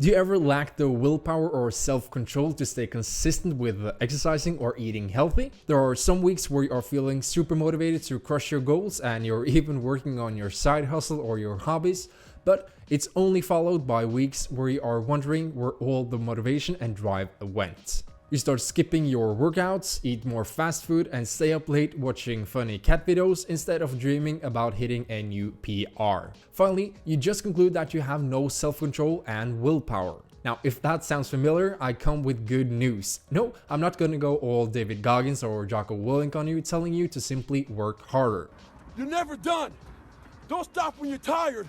Do you ever lack the willpower or self-control to stay consistent with exercising or eating healthy? There are some weeks where you are feeling super motivated to crush your goals and you're even working on your side hustle or your hobbies, but it's only followed by weeks where you are wondering where all the motivation and drive went. You start skipping your workouts, eat more fast food, and stay up late watching funny cat videos instead of dreaming about hitting a new PR. Finally, you just conclude that you have no self-control and willpower. Now, if that sounds familiar, I come with good news. No, I'm not gonna go all David Goggins or Jocko Willink on you, telling you to simply work harder. You're never done. Don't stop when you're tired.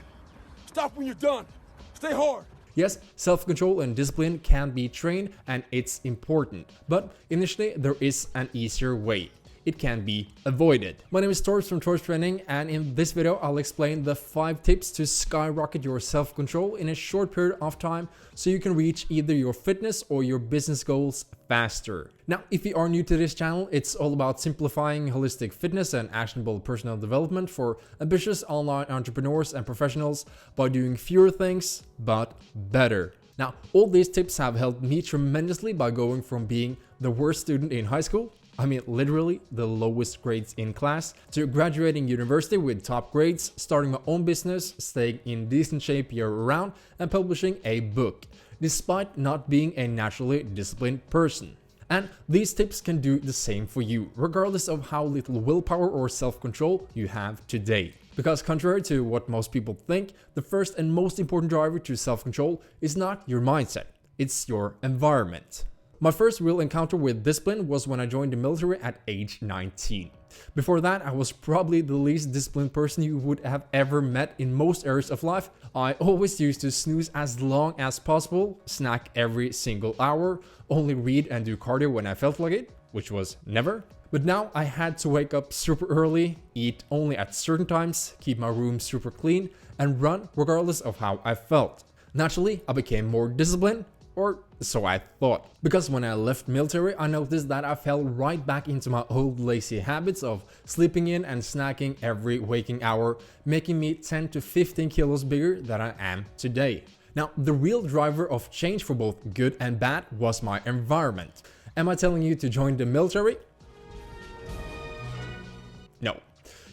Stop when you're done. Stay hard. Yes, self-control and discipline can be trained and it's important, but initially there is an easier way. It can be avoided. My name is Torps from Torps Training, and in this video I'll explain the 5 tips to skyrocket your self-control in a short period of time so you can reach either your fitness or your business goals faster. Now, if you are new to this channel, it's all about simplifying holistic fitness and actionable personal development for ambitious online entrepreneurs and professionals by doing fewer things, but better. Now, all these tips have helped me tremendously by going from being the worst student in high school, I mean literally the lowest grades in class, to graduating university with top grades, starting my own business, staying in decent shape year round, and publishing a book, despite not being a naturally disciplined person. And these tips can do the same for you, regardless of how little willpower or self-control you have today. Because contrary to what most people think, the first and most important driver to self-control is not your mindset, it's your environment. My first real encounter with discipline was when I joined the military at age 19. Before that, I was probably the least disciplined person you would have ever met in most areas of life. I always used to snooze as long as possible, snack every single hour, only read and do cardio when I felt like it, which was never. But now I had to wake up super early, eat only at certain times, keep my room super clean, and run regardless of how I felt. Naturally, I became more disciplined, or so I thought. Because when I left military, I noticed that I fell right back into my old lazy habits of sleeping in and snacking every waking hour, making me 10 to 15 kilos bigger than I am today. Now, the real driver of change for both good and bad was my environment. Am I telling you to join the military? No.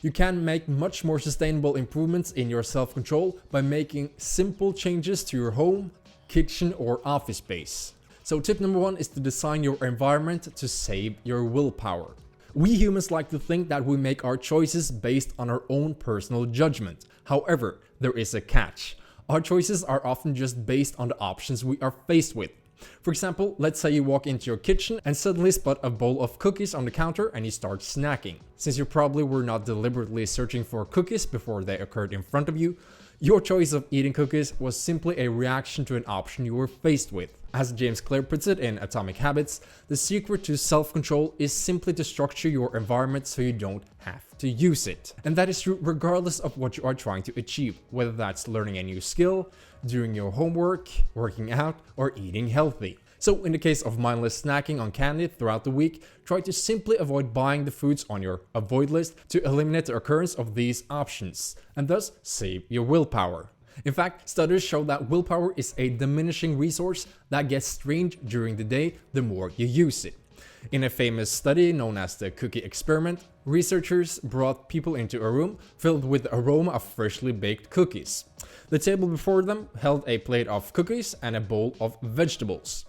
You can make much more sustainable improvements in your self-control by making simple changes to your home, kitchen, or office space. So tip number 1 is to design your environment to save your willpower. We humans like to think that we make our choices based on our own personal judgment. However, there is a catch. Our choices are often just based on the options we are faced with. For example, let's say you walk into your kitchen and suddenly spot a bowl of cookies on the counter and you start snacking. Since you probably were not deliberately searching for cookies before they occurred in front of you, your choice of eating cookies was simply a reaction to an option you were faced with. As James Clear puts it in Atomic Habits, the secret to self-control is simply to structure your environment so you don't have to use it. And that is true regardless of what you are trying to achieve, whether that's learning a new skill, doing your homework, working out, or eating healthy. So in the case of mindless snacking on candy throughout the week, try to simply avoid buying the foods on your avoid list to eliminate the occurrence of these options, and thus save your willpower. In fact, studies show that willpower is a diminishing resource that gets strained during the day the more you use it. In a famous study known as the cookie experiment, researchers brought people into a room filled with the aroma of freshly baked cookies. The table before them held a plate of cookies and a bowl of vegetables.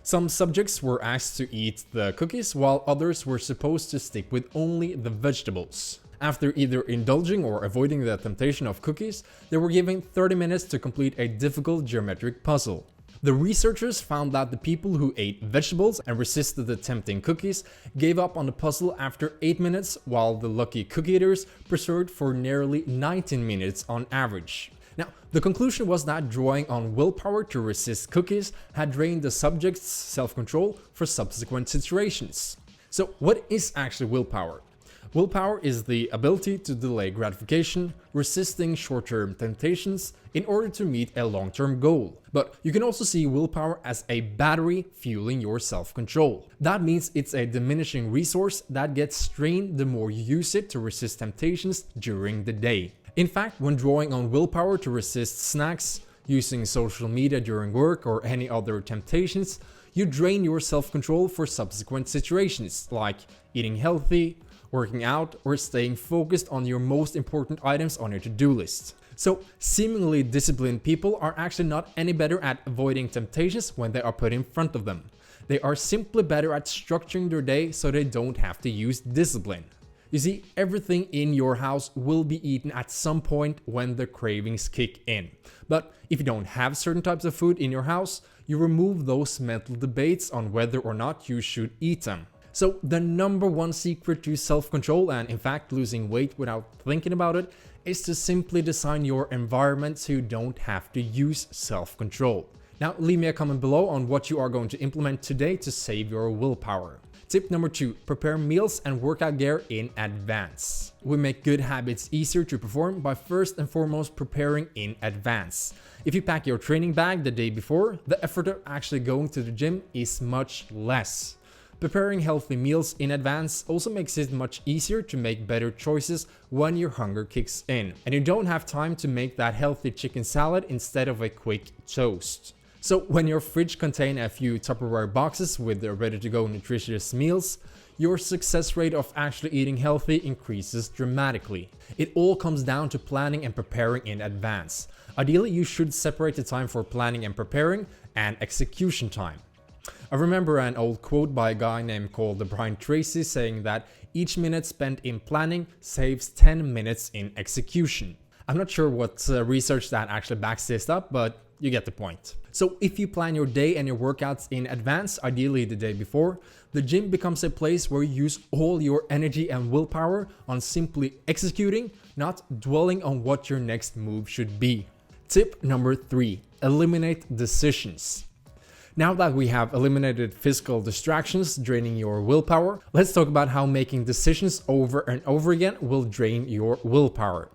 Some subjects were asked to eat the cookies, while others were supposed to stick with only the vegetables. After either indulging or avoiding the temptation of cookies, they were given 30 minutes to complete a difficult geometric puzzle. The researchers found that the people who ate vegetables and resisted the tempting cookies gave up on the puzzle after 8 minutes, while the lucky cookie eaters persevered for nearly 19 minutes on average. Now, the conclusion was that drawing on willpower to resist cookies had drained the subject's self-control for subsequent situations. So what is actually willpower? Willpower is the ability to delay gratification, resisting short-term temptations in order to meet a long-term goal. But you can also see willpower as a battery fueling your self-control. That means it's a diminishing resource that gets strained the more you use it to resist temptations during the day. In fact, when drawing on willpower to resist snacks, using social media during work, or any other temptations, you drain your self-control for subsequent situations like eating healthy, working out, or staying focused on your most important items on your to-do list. So seemingly disciplined people are actually not any better at avoiding temptations when they are put in front of them. They are simply better at structuring their day so they don't have to use discipline. You see, everything in your house will be eaten at some point when the cravings kick in. But if you don't have certain types of food in your house, you remove those mental debates on whether or not you should eat them. So the number one secret to self-control, and in fact losing weight without thinking about it, is to simply design your environment so you don't have to use self-control. Now leave me a comment below on what you are going to implement today to save your willpower. Tip number 2, prepare meals and workout gear in advance. We make good habits easier to perform by first and foremost preparing in advance. If you pack your training bag the day before, the effort of actually going to the gym is much less. Preparing healthy meals in advance also makes it much easier to make better choices when your hunger kicks in, and you don't have time to make that healthy chicken salad instead of a quick toast. So when your fridge contains a few Tupperware boxes with the ready-to-go nutritious meals, your success rate of actually eating healthy increases dramatically. It all comes down to planning and preparing in advance. Ideally, you should separate the time for planning and preparing and execution time. I remember an old quote by a guy named called Brian Tracy saying that each minute spent in planning saves 10 minutes in execution. I'm not sure what research that actually backs this up, but you get the point. So if you plan your day and your workouts in advance, ideally the day before, the gym becomes a place where you use all your energy and willpower on simply executing, not dwelling on what your next move should be. Tip number 3, eliminate decisions. Now that we have eliminated physical distractions draining your willpower, let's talk about how making decisions over and over again will drain your willpower.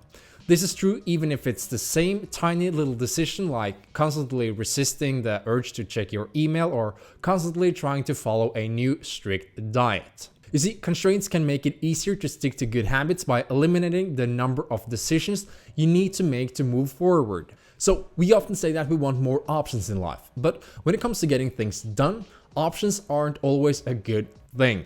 This is true even if it's the same tiny little decision, like constantly resisting the urge to check your email or constantly trying to follow a new strict diet. You see, constraints can make it easier to stick to good habits by eliminating the number of decisions you need to make to move forward. So we often say that we want more options in life, but when it comes to getting things done, options aren't always a good thing.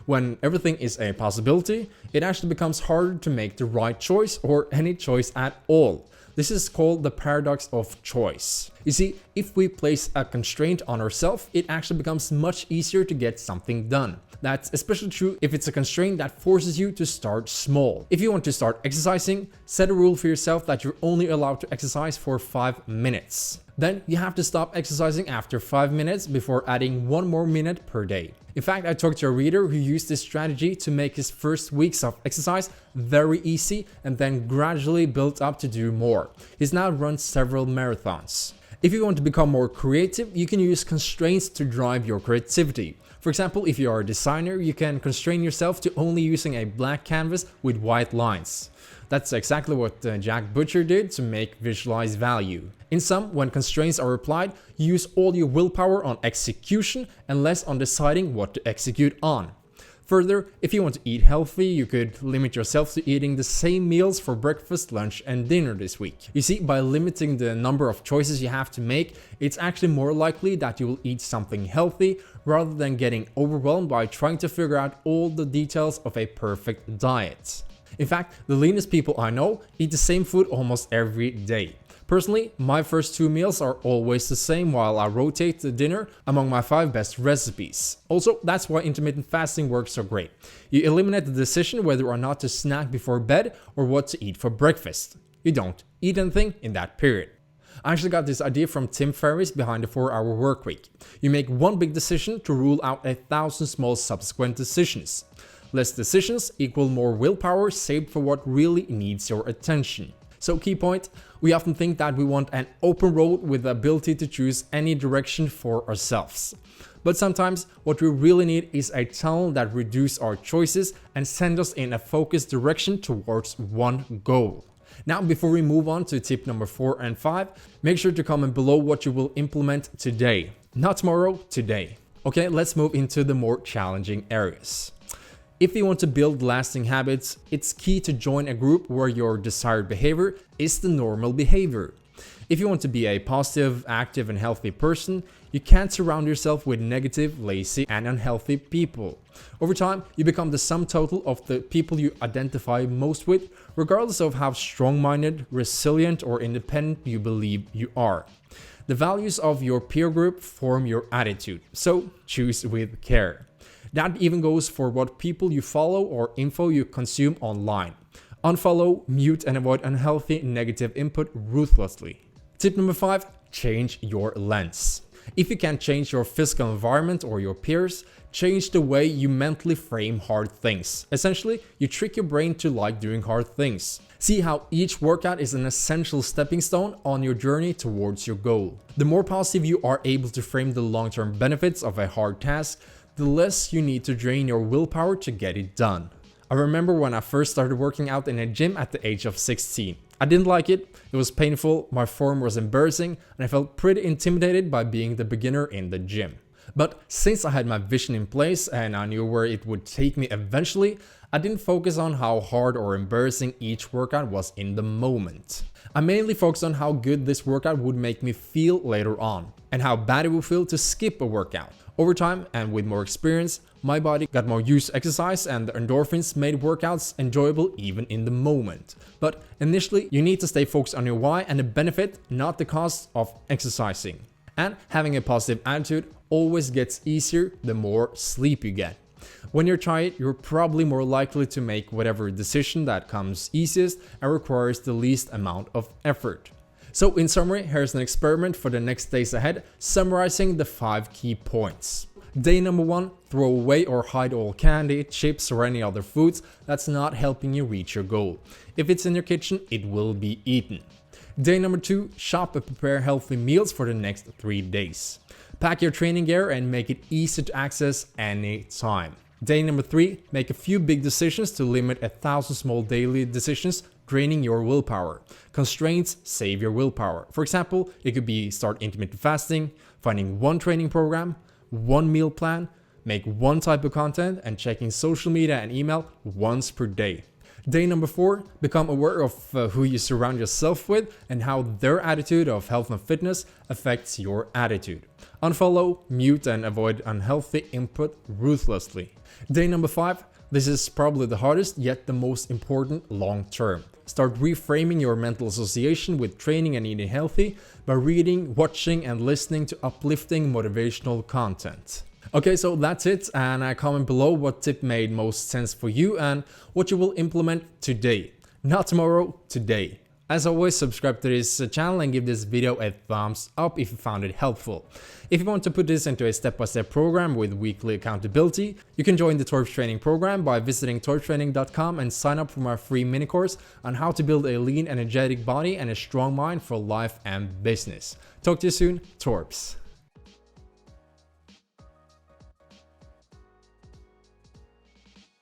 When everything is a possibility, it actually becomes harder to make the right choice or any choice at all. This is called the paradox of choice. You see, if we place a constraint on ourselves, it actually becomes much easier to get something done. That's especially true if it's a constraint that forces you to start small. If you want to start exercising, set a rule for yourself that you're only allowed to exercise for 5 minutes. Then you have to stop exercising after 5 minutes before adding 1 more minute per day. In fact, I talked to a reader who used this strategy to make his first weeks of exercise very easy and then gradually built up to do more. He's now run several marathons. If you want to become more creative, you can use constraints to drive your creativity. For example, if you are a designer, you can constrain yourself to only using a black canvas with white lines. That's exactly what Jack Butcher did to make visualize value. In sum, when constraints are applied, you use all your willpower on execution and less on deciding what to execute on. Further, if you want to eat healthy, you could limit yourself to eating the same meals for breakfast, lunch, and dinner this week. You see, by limiting the number of choices you have to make, it's actually more likely that you will eat something healthy rather than getting overwhelmed by trying to figure out all the details of a perfect diet. In fact, the leanest people I know eat the same food almost every day. Personally, my first 2 meals are always the same while I rotate the dinner among my 5 best recipes. Also, that's why intermittent fasting works so great. You eliminate the decision whether or not to snack before bed or what to eat for breakfast. You don't eat anything in that period. I actually got this idea from Tim Ferriss behind the 4-hour workweek. You make one big decision to rule out 1,000 small subsequent decisions. Less decisions equal more willpower saved for what really needs your attention. So key point, we often think that we want an open road with the ability to choose any direction for ourselves. But sometimes what we really need is a tunnel that reduces our choices and sends us in a focused direction towards one goal. Now, before we move on to tip number 4 and 5, make sure to comment below what you will implement today. Not tomorrow, today. Okay, let's move into the more challenging areas. If you want to build lasting habits, it's key to join a group where your desired behavior is the normal behavior. If you want to be a positive, active, and healthy person, you can't surround yourself with negative, lazy, and unhealthy people. Over time, you become the sum total of the people you identify most with, regardless of how strong-minded, resilient, or independent you believe you are. The values of your peer group form your attitude, so choose with care. That even goes for what people you follow or info you consume online. Unfollow, mute, and avoid unhealthy, negative input ruthlessly. Tip number 5, change your lens. If you can't change your physical environment or your peers, change the way you mentally frame hard things. Essentially, you trick your brain to like doing hard things. See how each workout is an essential stepping stone on your journey towards your goal. The more positive you are able to frame the long-term benefits of a hard task, the less you need to drain your willpower to get it done. I remember when I first started working out in a gym at the age of 16. I didn't like it, it was painful, my form was embarrassing, and I felt pretty intimidated by being the beginner in the gym. But since I had my vision in place and I knew where it would take me eventually, I didn't focus on how hard or embarrassing each workout was in the moment. I mainly focused on how good this workout would make me feel later on, and how bad it would feel to skip a workout. Over time, and with more experience, my body got more used to exercise and the endorphins made workouts enjoyable even in the moment. But initially, you need to stay focused on your why and the benefit, not the cost of exercising. And having a positive attitude always gets easier the more sleep you get. When you're tired, you're probably more likely to make whatever decision that comes easiest and requires the least amount of effort. So in summary, here's an experiment for the next days ahead, summarizing the 5 key points. Day number 1, throw away or hide all candy, chips, or any other foods that's not helping you reach your goal. If it's in your kitchen, it will be eaten. Day number 2, shop and prepare healthy meals for the next 3 days. Pack your training gear and make it easy to access anytime. Day number 3, make a few big decisions to limit 1,000 small daily decisions, draining your willpower. Constraints save your willpower. For example, it could be start intermittent fasting, finding one training program, one meal plan, make one type of content, and checking social media and email once per day. Day number 4, become aware of who you surround yourself with and how their attitude of health and fitness affects your attitude. Unfollow, mute, and avoid unhealthy input ruthlessly. Day number 5, this is probably the hardest yet the most important long term. Start reframing your mental association with training and eating healthy by reading, watching, and listening to uplifting motivational content. Okay, so that's it, and comment below what tip made most sense for you and what you will implement today. Not tomorrow, today. As always, subscribe to this channel and give this video a thumbs up if you found it helpful. If you want to put this into a step-by-step program with weekly accountability, you can join the Torps Training program by visiting torpstraining.com and sign up for my free mini course on how to build a lean, energetic body and a strong mind for life and business. Talk to you soon, Torps.